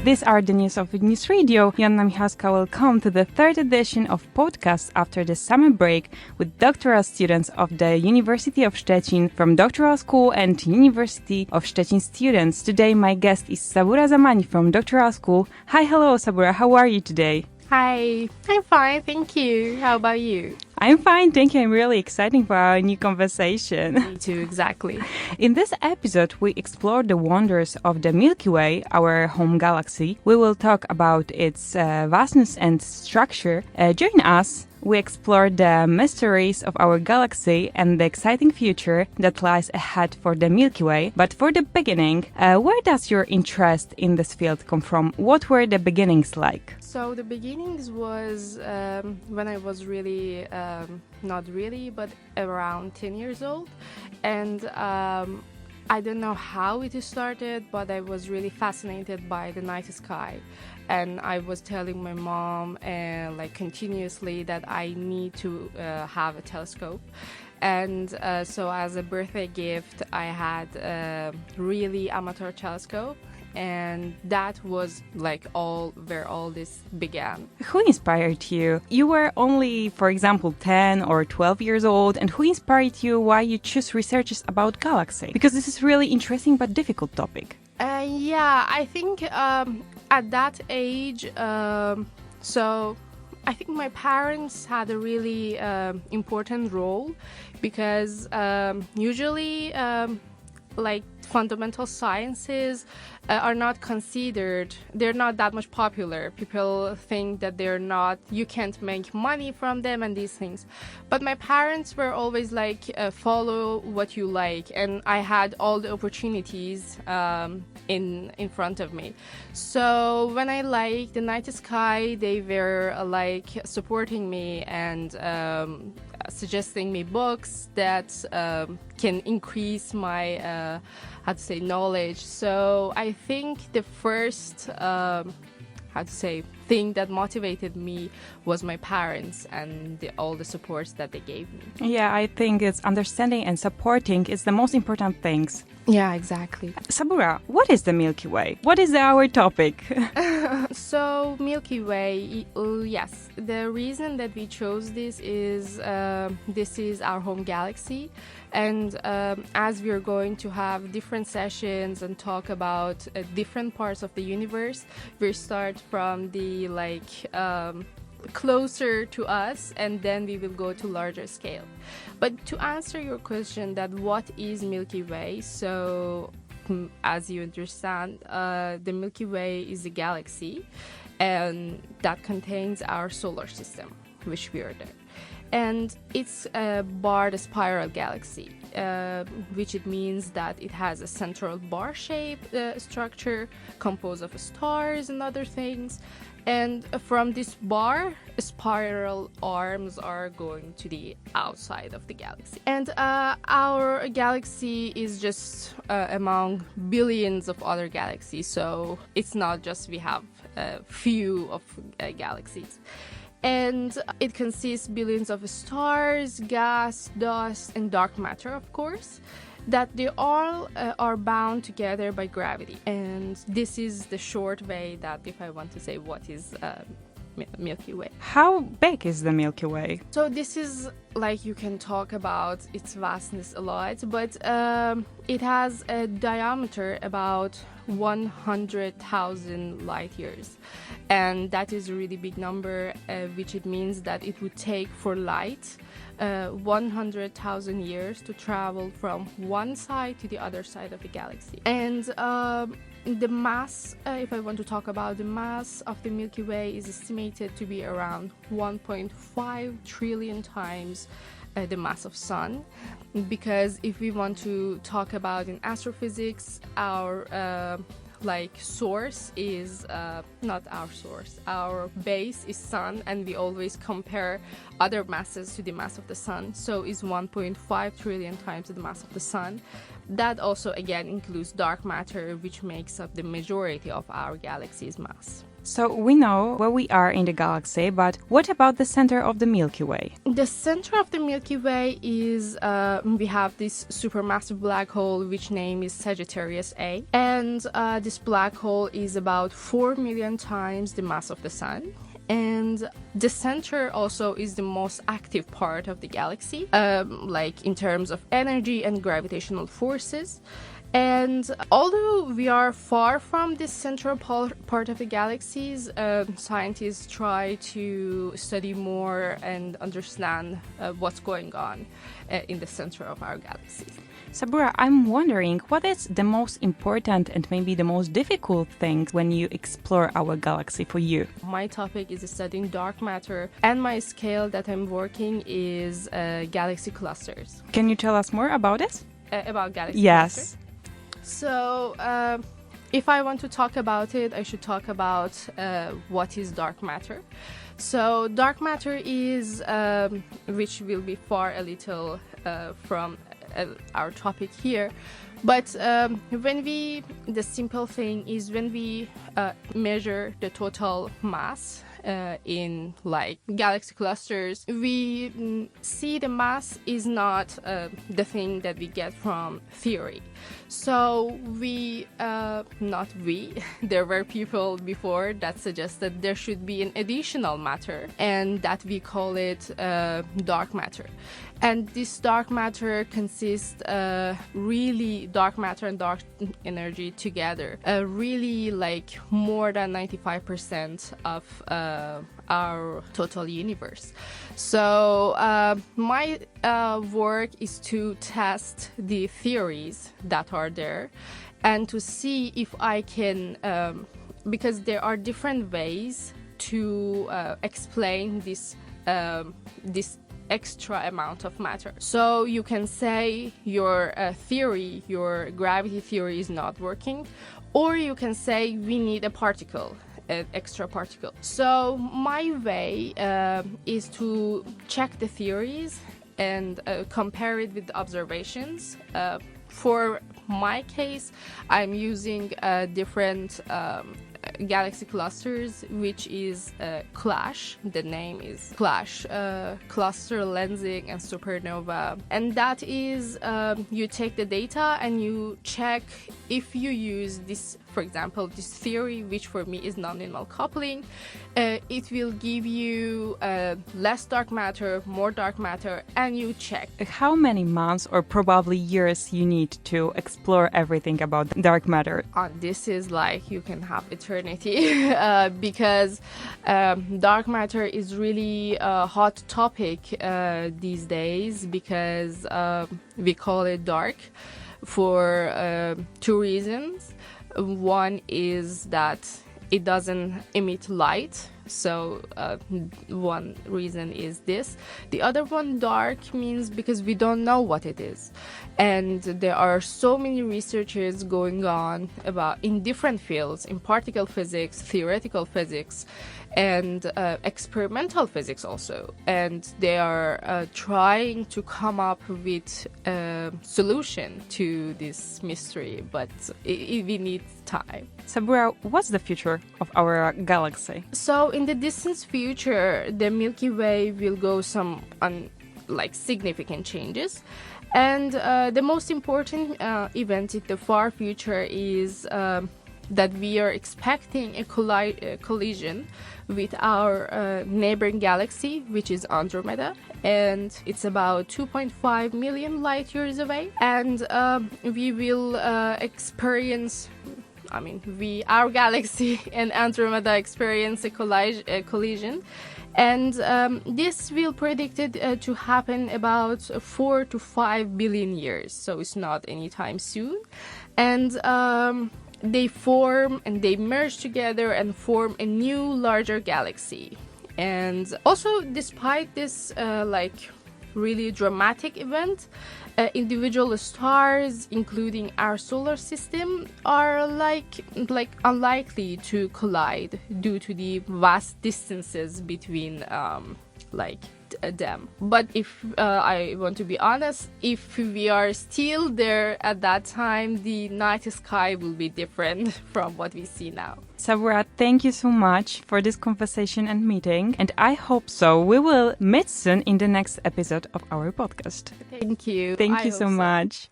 These are the news of News Radio. Joanna Michalska, welcome to the third edition of podcast after the summer break with doctoral students of the University of Szczecin from doctoral school and University of Szczecin students. Today my guest is Saboura Zamani from doctoral school. Hi, hello Saboura, how are you today? Hi, I'm fine, thank you. How about you? I'm fine, thank you. I'm really excited for our new conversation. Me too, exactly. In this episode, we explore the wonders of the Milky Way, our home galaxy. We will talk about its vastness and structure. Join us. We explore the mysteries of our galaxy and the exciting future that lies ahead for the Milky Way. But for the beginning, where does your interest in this field come from? What were the beginnings like? So the beginnings was when I was really, not really, but around 10 years old. And I don't know how it started, but I was really fascinated by the night sky. And I was telling my mom continuously that I need to have a telescope. And so as a birthday gift, I had a really amateur telescope. And that was where all this began. Who inspired you? You were only, for example, 10 or 12 years old. And who inspired you why you choose researches about galaxy? Because this is really interesting but difficult topic. I think at that age, so I think my parents had a really important role because usually fundamental sciences are not considered, they're not that much popular. People think that you can't make money from them and these things. But my parents were always follow what you like, and I had all the opportunities in front of me. So when I liked the night sky, they were supporting me and suggesting me books that can increase my knowledge. So I think the first thing that motivated me was my parents and all the supports that they gave me. Yeah, I think it's understanding and supporting is the most important things. Yeah, exactly. Saboura, what is the Milky Way? What is our topic? So Milky Way, yes. The reason that we chose this is our home galaxy. And as we're going to have different sessions and talk about different parts of the universe, we start from the closer to us, and then we will go to larger scale. But to answer your question that what is Milky Way, so as you understand, the Milky Way is a galaxy, and that contains our solar system, which we are there. And it's a barred spiral galaxy, which it means that it has a central bar-shaped structure composed of stars and other things. And from this bar, spiral arms are going to the outside of the galaxy. And our galaxy is just among billions of other galaxies. So it's not just we have a few of galaxies. And it consists billions of stars, gas, dust, and dark matter, of course, that they all are bound together by gravity. And this is the short way that if I want to say what is Milky Way. How big is the Milky Way? So this is you can talk about its vastness a lot, but it has a diameter about 100,000 light years. And that is a really big number, which it means that it would take for light 100,000 years to travel from one side to the other side of the galaxy. And the mass, if I want to talk about the mass of the Milky Way, is estimated to be around 1.5 trillion times the mass of Sun. Because if we want to talk about in astrophysics, our source is not our source. Our base is Sun, and we always compare other masses to the mass of the Sun. So it's 1.5 trillion times the mass of the Sun. That also again includes dark matter, which makes up the majority of our galaxy's mass. So we know where we are in the galaxy, but what about the center of the Milky Way? The center of the Milky Way is, we have this supermassive black hole, which name is Sagittarius A. And this black hole is about 4 million times the mass of the Sun. And the center also is the most active part of the galaxy, like in terms of energy and gravitational forces. And although we are far from this central part of the galaxies, scientists try to study more and understand what's going on in the center of our galaxy. Saboura, I'm wondering, what is the most important and maybe the most difficult thing when you explore our galaxy for you? My topic is studying dark matter, and my scale that I'm working is galaxy clusters. Can you tell us more about it? About galaxy clusters? Yes. So, if I want to talk about it, I should talk about what is dark matter. So, dark matter is, which will be far a little from our topic here, but the simple thing is when we measure the total mass in like galaxy clusters, we see the mass is not the thing that we get from theory. So there were people before that suggested there should be an additional matter, and that we call it dark matter. And this dark matter consists really dark matter and dark energy together, really like more than 95% of our total universe. So my work is to test the theories that are there and to see if I can, because there are different ways to explain this extra amount of matter. So you can say your theory, your gravity theory is not working, or you can say we need a particle, an extra particle. So my way is to check the theories and compare it with the observations. For my case, I'm using different galaxy clusters, which is CLASH. The name is CLASH, cluster lensing and supernova. And that is, you take the data and you check if you use this, for example, this theory, which for me is non-linear coupling, it will give you less dark matter, more dark matter, and you check. How many months or probably years you need to explore everything about dark matter? This is like you can have eternity because dark matter is really a hot topic these days because we call it dark for two reasons. One is that it doesn't emit light, so one reason is this. The other one, dark, means because we don't know what it is, and there are so many researches going on about in different fields, in particle physics, theoretical physics, and experimental physics also, and they are trying to come up with a solution to this mystery, but we need time. Saboura, what's the future of our galaxy? So in the distant future, the Milky Way will go some significant changes, and the most important event in the far future is that we are expecting a collision with our neighboring galaxy, which is Andromeda, and it's about 2.5 million light years away, and we will experience, our galaxy and Andromeda experience a collision, and this will predicted to happen about 4 to 5 billion years, so it's not anytime soon, and they form and they merge together and form a new larger galaxy. And also, despite this really dramatic event, individual stars, including our solar system, are unlikely to collide due to the vast distances between them. But if I want to be honest, if we are still there at that time, the night sky will be different from what we see now. Saboura, thank you so much for this conversation and meeting, and I hope so. We will meet soon in the next episode of our podcast. Thank you. Thank I you hope so much.